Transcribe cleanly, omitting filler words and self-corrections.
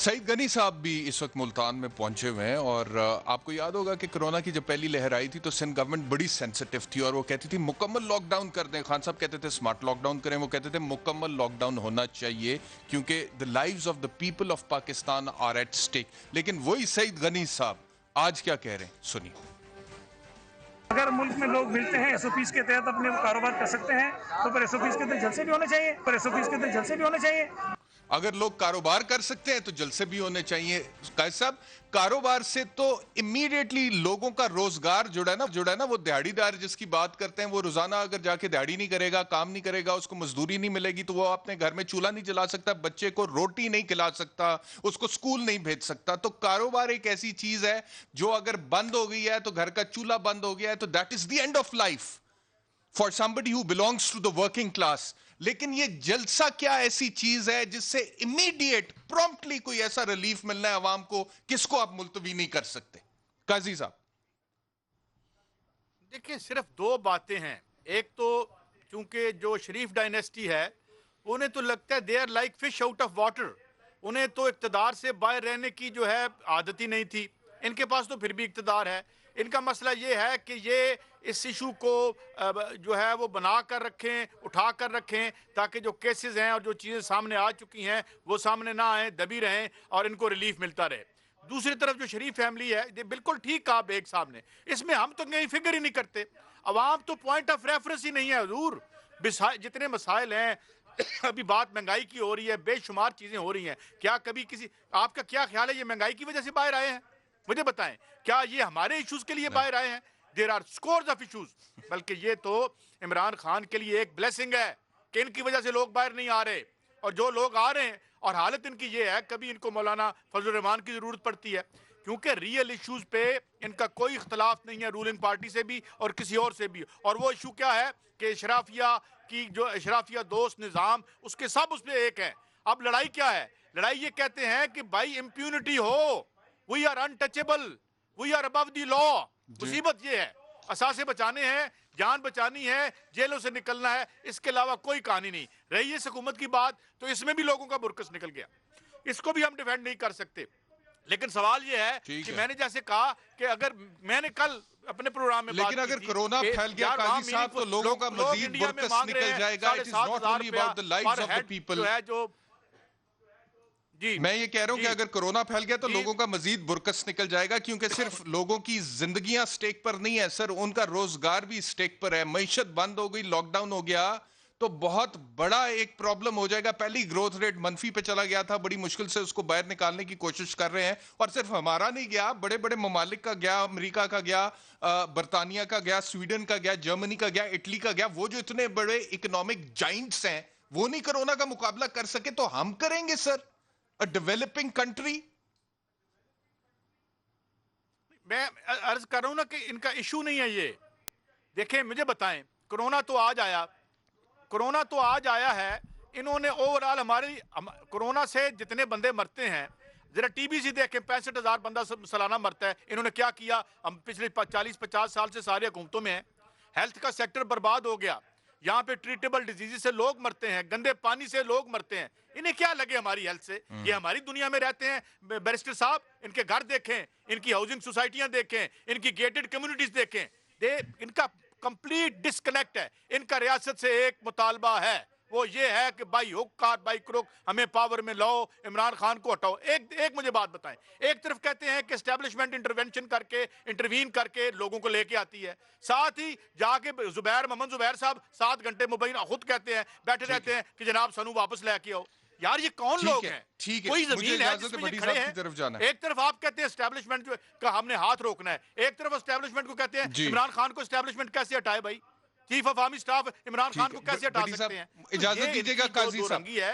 सईद गनी साहब भी इस वक्त मुल्तान में पहुंचे हुए हैं और आपको याद होगा कि कोरोना की जब पहली लहर आई थी तो सिंध गवर्नमेंट बड़ी सेंसिटिव थी और वो कहती थी मुकम्मल लॉकडाउन कर दें। खान साहब कहते थे स्मार्ट लॉकडाउन करें, वो कहते थे मुकम्मल लॉकडाउन होना चाहिए क्योंकि the lives of the people of Pakistan are at stake. लेकिन वही सईद गनी साहब आज क्या कह रहे हैं, सुनिए। अगर मुल्क में लोग मिलते हैं एसओपीज के तहत अपने कारोबार कर सकते हैं तो पर एसओपीज के तहत जलसे भी होने चाहिए, अगर लोग कारोबार कर सकते हैं तो जलसे भी होने चाहिए। कायद साहब, कारोबार से तो इमीडिएटली लोगों का रोजगार जुड़ा है ना। वो दिहाड़ीदार जिसकी बात करते हैं, वो रोजाना अगर जाके दिहाड़ी नहीं करेगा, काम नहीं करेगा, उसको मजदूरी नहीं मिलेगी तो वो अपने घर में चूल्हा नहीं जला सकता, बच्चे को रोटी नहीं खिला सकता, उसको स्कूल नहीं भेज सकता। तो कारोबार एक ऐसी चीज है जो अगर बंद हो गई है तो घर का चूल्हा बंद हो गया है तो that is the end of life for somebody who belongs to the working class. लेकिन ये जलसा क्या ऐसी चीज है जिससे इमीडिएट प्रॉम्प्टली कोई ऐसा रिलीफ मिलना है आवाम को, किसको आप मुलतवी नहीं कर सकते? काजी साहब देखिए, सिर्फ दो बातें हैं। एक तो चूंकि जो शरीफ डायनेस्टी है उन्हें तो लगता है they are like fish out of water. उन्हें तो इक्तदार से बाहर रहने की जो है आदत ही नहीं थी। इनके पास तो फिर भी इक्तदार है। इनका मसला ये है कि ये इस इशू को जो है वो बना कर रखें, उठा कर रखें, ताकि जो केसेस हैं और जो चीज़ें सामने आ चुकी हैं वो सामने ना आए, दबी रहें और इनको रिलीफ मिलता रहे। दूसरी तरफ जो शरीफ फैमिली है, ये बिल्कुल ठीक कहा बेग साहब ने, इसमें हम तो कहीं फिक्र ही नहीं करते। अवाम तो पॉइंट ऑफ रेफरेंस ही नहीं है हुजूर। जितने मसाइल हैं, अभी बात महंगाई की हो रही है, बेशुमार चीज़ें हो रही हैं। क्या कभी किसी आपका क्या ख्याल है ये महंगाई की वजह से बाहर आए हैं? मुझे बताएं, क्या ये हमारे इश्यूज के लिए बाहर आए हैं? There are scores of issues. बल्कि ये तो इमरान खान के लिए एक ब्लेसिंग है कि इनकी वजह से लोग बाहर नहीं आ रहे, और जो लोग आ रहे हैं और हालत इनकी ये है, कभी इनको मौलाना फजल रहमान की जरूरत पड़ती है, क्योंकि रियल इश्यूज पे इनका कोई इख्तलाफ नहीं है रूलिंग पार्टी से भी और किसी और से भी। और वो इशू क्या है कि अशराफिया की जो अशराफिया दोस्त निज़ाम, उसके सब उसमें एक है। अब लड़ाई क्या है? लड़ाई ये कहते हैं कि भाई इम्प्यूनिटी हो, we are untouchable, we are above the law. मुसीबत ये है, असासे बचाने हैं, जान बचानी है, जेलों से निकलना है, इसके अलावा कोई कहानी नहीं रही। इस हुकूमत की बात तो इसमें भी लोगों का बुरकस निकल गया, इसको भी हम डिफेंड नहीं कर सकते। लेकिन सवाल ये है कि मैंने जैसे कहा कि अगर मैंने कल अपने प्रोग्राम में लेकिन अगर कोरोना फैल गया काजी साहब तो लोगों का मजीद बुरकस निकल जाएगा। It is not only about the lives of the people. मैं ये कह रहा हूं कि अगर कोरोना फैल गया तो लोगों का मजीद बुरकस निकल जाएगा, क्योंकि सिर्फ लोगों की जिंदगियां स्टेक पर नहीं है सर, उनका रोजगार भी स्टेक पर है। मईशत बंद हो गई, लॉकडाउन हो गया तो बहुत बड़ा एक प्रॉब्लम हो जाएगा। पहली ग्रोथ रेट मनफी पे चला गया था, बड़ी मुश्किल से उसको बाहर निकालने की कोशिश कर रहे हैं। और सिर्फ हमारा नहीं गया, बड़े बड़े ममालिक का गया, अमेरिका का गया, बरतानिया का गया, स्वीडन का गया, जर्मनी का गया, इटली का गया। वो जो इतने बड़े इकोनॉमिक जाइंट्स हैं वो नहीं कोरोना का मुकाबला कर सके तो हम करेंगे सर, अ डेवलपिंग कंट्री। मैं अर्ज कर रहा हूं ना कि इनका इशू नहीं है ये। देखें, मुझे बताएं, कोरोना तो आज आया है। इन्होंने ओवरऑल हमारी कोरोना से जितने बंदे मरते हैं, जरा टीबी देखें, 65,000 बंदा सालाना मरता है। इन्होंने क्या किया? हम पिछले 40-50 साल से सारी हुकूमतों में हैं। हेल्थ का सेक्टर बर्बाद हो गया। यहाँ पे ट्रीटेबल डिजीज से लोग मरते हैं, गंदे पानी से लोग मरते हैं। इन्हें क्या लगे हमारी हेल्थ से? ये हमारी दुनिया में रहते हैं। बैरिस्टर साहब, इनके घर देखें, इनकी हाउसिंग सोसाइटियां देखें, इनकी गेटेड कम्युनिटीज देखें। इनका कंप्लीट डिस्कनेक्ट है। इनका रियासत से एक मुतालबा है, वो ये है कि by hook or by crook हमें पावर में लाओ, इमरान खान को हटाओ। एक मुझे बात बताएं, एक तरफ कहते हैं कि एस्टेब्लिशमेंट इंटरवेंशन करके, इंटरवीन करके लोगों को लेके आती है, साथ ही जाके मोहम्मद जुबैर साहब 7 घंटे मुबैना खुद कहते हैं, बैठे रहते हैं कि जनाब सानू वापस लेके आओ। यार ये कौन लोग हैं? ठीक है, कोई जमीन है जिसमें ये खड़े हैं? एक तरफ आप कहते हैं एस्टेब्लिशमेंट का हमने हाथ रोकना है, एक तरफ एस्टेब्लिशमेंट को कहते हैं इमरान खान को एस्टेब्लिशमेंट कैसे हटाए भाई? Chief of army staff Imran Khan को कैसे हटा सकते हैं? इजाजत दीजिएगा काजी साहब, है।